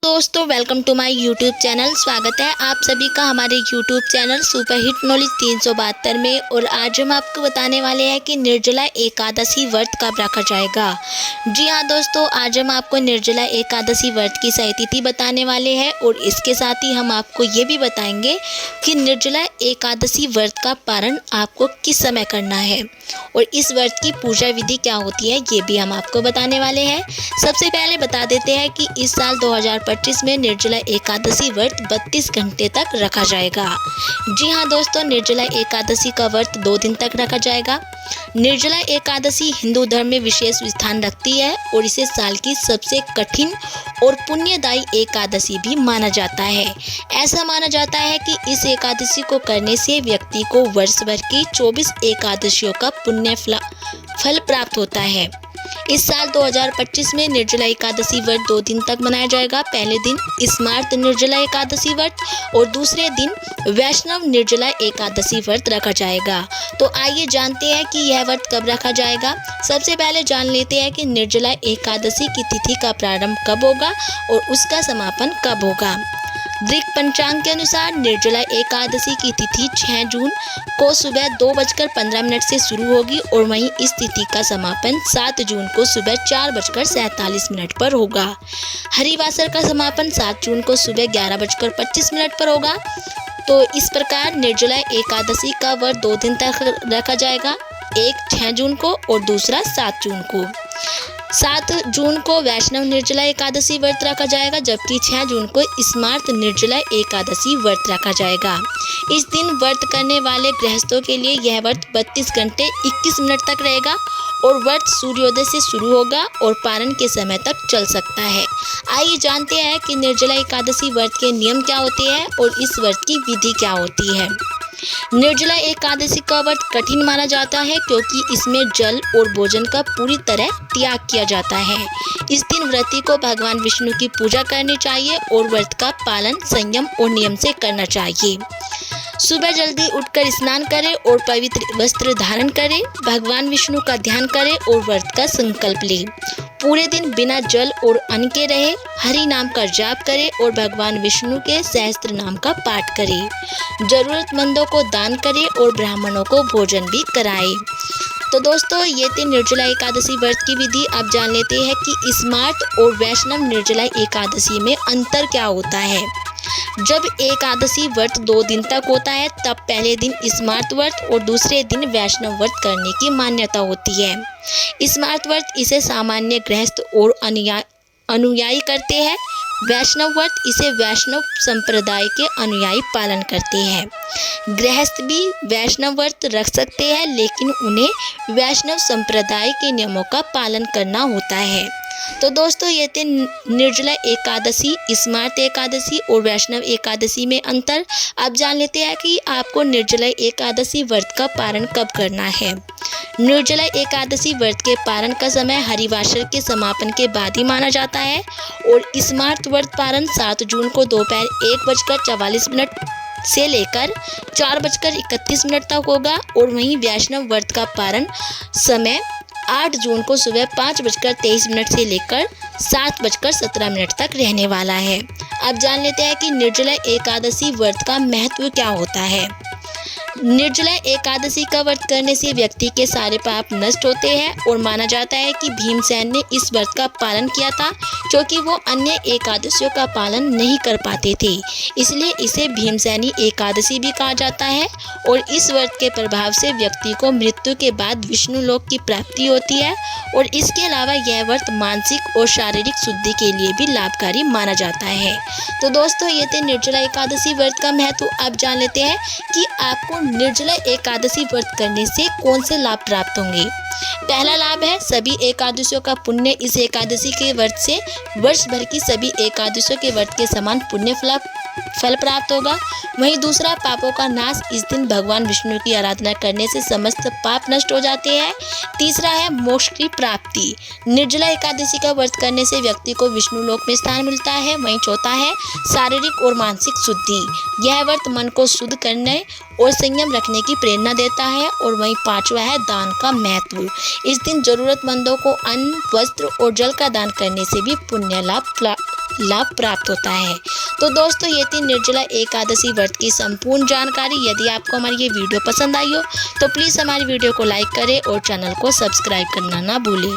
दोस्तों welcome to my YouTube channel. स्वागत है आप सभी का हमारे YouTube channel super hit knowledge 372 में। और आज हम आपको बताने वाले हैं कि निर्जला एकादशी व्रत कब रखा जाएगा। जी हाँ दोस्तों, आज हम आपको निर्जला एकादशी व्रत की सही तिथि बताने वाले हैं और इसके साथ ही हम आपको ये भी बताएंगे कि निर्जला एकादशी व्रत का पारण आपको किस समय करना है और इस व्रत की पूजा विधि क्या होती है ये भी हम आपको बताने वाले हैं। सबसे पहले बता देते हैं कि इस साल 2025 में निर्जला एकादशी व्रत 32 घंटे तक रखा जाएगा। जी हाँ दोस्तों, निर्जला एकादशी का व्रत 2 दिन तक रखा जाएगा। निर्जला एकादशी हिंदू धर्म में विशेष स्थान रखती है और इसे साल की सबसे कठिन और पुण्यदायी एकादशी भी माना जाता है। ऐसा माना जाता है कि इस एकादशी को करने से व्यक्ति को वर्ष भर की 24 एकादशियों का पुण्य फल प्राप्त होता है। इस साल 2025 में निर्जला एकादशी व्रत 2 दिन तक मनाया जाएगा। पहले दिन स्मार्त निर्जला एकादशी व्रत और दूसरे दिन वैष्णव निर्जला एकादशी व्रत रखा जाएगा। तो आइए जानते हैं कि यह व्रत कब रखा जाएगा। सबसे पहले जान लेते हैं कि निर्जला एकादशी की तिथि का प्रारंभ कब होगा और उसका समापन कब होगा। ग्रीक पंचांग के अनुसार निर्जला एकादशी की तिथि 6 जून को सुबह 2:15 से शुरू होगी और वहीं इस तिथि का समापन 7 जून को सुबह 4:47 पर होगा। हरिवासर का समापन 7 जून को सुबह 11:25 पर होगा। तो इस प्रकार निर्जला एकादशी का व्रत 2 दिन तक रखा जाएगा, एक 6 जून को और दूसरा 7 जून को। 7 जून को वैष्णव निर्जला एकादशी व्रत रखा जाएगा, जबकि 6 जून को स्मार्त निर्जला एकादशी व्रत रखा जाएगा। इस दिन व्रत करने वाले गृहस्थों के लिए यह व्रत 32 घंटे 21 मिनट तक रहेगा और व्रत सूर्योदय से शुरू होगा और पारण के समय तक चल सकता है। आइए जानते हैं कि निर्जला एकादशी व्रत के नियम क्या होते हैं और इस व्रत की विधि क्या होती है। निर्जला एकादशी का व्रत कठिन माना जाता है क्योंकि इसमें जल और भोजन का पूरी तरह त्याग किया जाता है। इस दिन व्रती को भगवान विष्णु की पूजा करनी चाहिए और व्रत का पालन संयम और नियम से करना चाहिए। सुबह जल्दी उठकर स्नान करें और पवित्र वस्त्र धारण करें, भगवान विष्णु का ध्यान करें और व्रत का संकल्प लें। पूरे दिन बिना जल और अन्न के रहे, हरि नाम का जाप करें और भगवान विष्णु के सहस्त्र नाम का पाठ करें। जरूरतमंदों को दान करें और ब्राह्मणों को भोजन भी कराएं। तो दोस्तों, ये थी निर्जला एकादशी व्रत की विधि। अब जान लेते हैं कि स्मार्त और वैष्णव निर्जला एकादशी में अंतर क्या होता है। जब एकादशी व्रत 2 दिन तक होता है तब पहले दिन स्मार्त व्रत और दूसरे दिन वैष्णव व्रत करने की मान्यता होती है। स्मार्त व्रत इसे सामान्य गृहस्थ और अनुयायी करते हैं। वैष्णव व्रत इसे वैष्णव संप्रदाय के अनुयायी पालन करते हैं। गृहस्थ भी वैष्णव व्रत रख सकते हैं, लेकिन उन्हें वैष्णव संप्रदाय के नियमों का पालन करना होता है। तो दोस्तों, ये थे निर्जला एकादशी, स्मार्त एकादशी और वैष्णव एकादशी में अंतर। अब जान लेते हैं कि आपको निर्जला एकादशी व्रत का पारण कब करना है। निर्जला एकादशी व्रत के पारण का समय हरिवासर के समापन के बाद ही माना जाता है और स्मार्त व्रत पारण 7 जून को दोपहर 1:44 से लेकर 4:31 तक होगा और वहीं वैष्णव व्रत का पारण समय 8 जून को सुबह 5:23 से लेकर 7:17 तक रहने वाला है। अब जान लेते हैं कि निर्जला एकादशी व्रत का महत्व क्या होता है। निर्जला एकादशी का व्रत करने से व्यक्ति के सारे पाप नष्ट होते हैं और माना जाता है कि भीमसेन ने इस व्रत का पालन किया था क्योंकि वो अन्य एकादशियों का पालन नहीं कर पाते थे, इसलिए इसे भीमसेनी एकादशी भी कहा जाता है। और इस व्रत के प्रभाव से व्यक्ति को मृत्यु के बाद विष्णु लोक की प्राप्ति होती है और इसके अलावा यह व्रत मानसिक और शारीरिक शुद्धि के लिए भी लाभकारी माना जाता है। तो दोस्तों, ये थे निर्जला एकादशी व्रत का महत्व। अब जान लेते हैं कि आपको निर्जला एकादशी व्रत करने से कौन से लाभ प्राप्त होंगे। पहला लाभ है सभी एकादशियों का पुण्य इस एकादशी के व्रत से वर्ष भर की सभी एकादशियों के व्रत के समान पुण्य फल प्राप्त होगा। वहीं दूसरा, पापों का नाश। इस दिन भगवान विष्णु की आराधना करने से समस्त पाप नष्ट हो जाते हैं। तीसरा है मोक्ष की प्राप्ति। निर्जला एकादशी का व्रत करने से व्यक्ति को विष्णु लोक में स्थान मिलता है। वहीं चौथा है शारीरिक और मानसिक शुद्धि। यह व्रत मन को शुद्ध करने और संयम रखने की प्रेरणा देता है। और वहीं पांचवा है दान का महत्व। इस दिन जरूरतमंदों को अन्न, वस्त्र और जल का दान करने से भी पुण्य लाभ लाभ प्राप्त होता है। तो दोस्तों ये थी निर्जला एकादशी व्रत की संपूर्ण जानकारी। यदि आपको हमारी ये वीडियो पसंद आई हो तो प्लीज़ हमारी वीडियो को लाइक करें और चैनल को सब्सक्राइब करना ना भूलें।